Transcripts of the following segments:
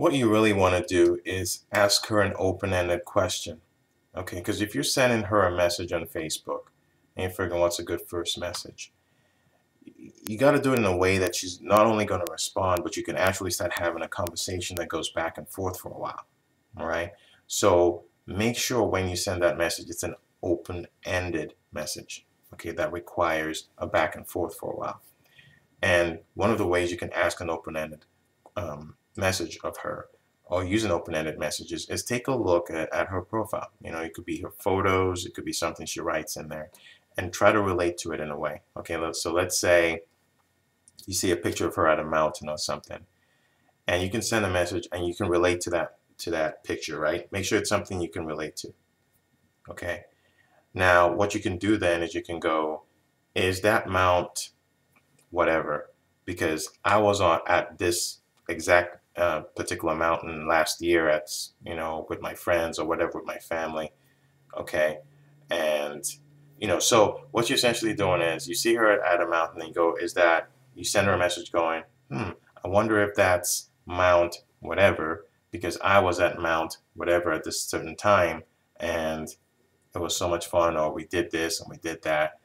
what you really want to do is ask her an open-ended question. Okay, because if you're sending her a message on Facebook and you're figuring what's a good first message, you got to do it in a way that she's not only going to respond, but you can actually start having a conversation that goes back and forth for a while. All right. So make sure when you send that message, it's an open-ended message. Okay, that requires a back and forth for a while. And one of the ways you can ask an open-ended message of her or use an open-ended message is take a look at her profile. It could be her photos, it could be something she writes in there, and try to relate to it in a way. Okay, so let's say you see a picture of her at a mountain or something, and you can send a message and you can relate to that picture, right? Make sure it's something you can relate to. Okay. Now, what you can do then is you can go, is that mount whatever? Because I was at this exact particular mountain last year with my friends or whatever, with my family. Okay. And so what you're essentially doing is you see her at a mountain and you go, you send her a message going, I wonder if that's Mount whatever, because I was at Mount whatever at this certain time and it was so much fun, or we did this and we did that.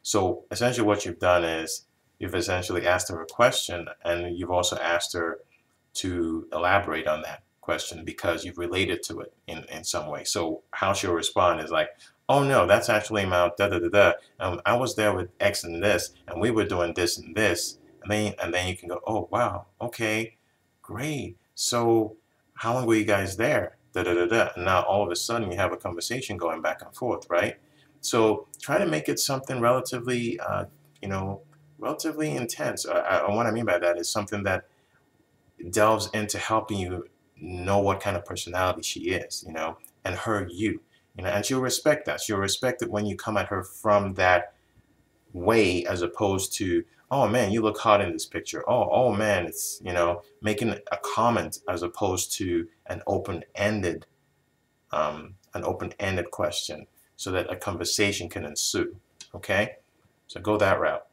So essentially what you've done is you've essentially asked her a question, and you've also asked her to elaborate on that question because you've related to it in some way. So how she'll respond is like, oh no, that's actually Mount da da da da. I was there with X and this, and we were doing this and this. And then you can go, oh wow, okay, great. So how long were you guys there? Da da da da. And now all of a sudden you have a conversation going back and forth, right? So try to make it something relatively, relatively intense. What I mean by that is something that delves into helping you know what kind of personality she is, and her and she'll respect that. She'll respect it when you come at her from that way, as opposed to, oh man, you look hot in this picture. Oh man, it's, making a comment, as opposed to an open-ended question, so that a conversation can ensue. Okay, so go that route.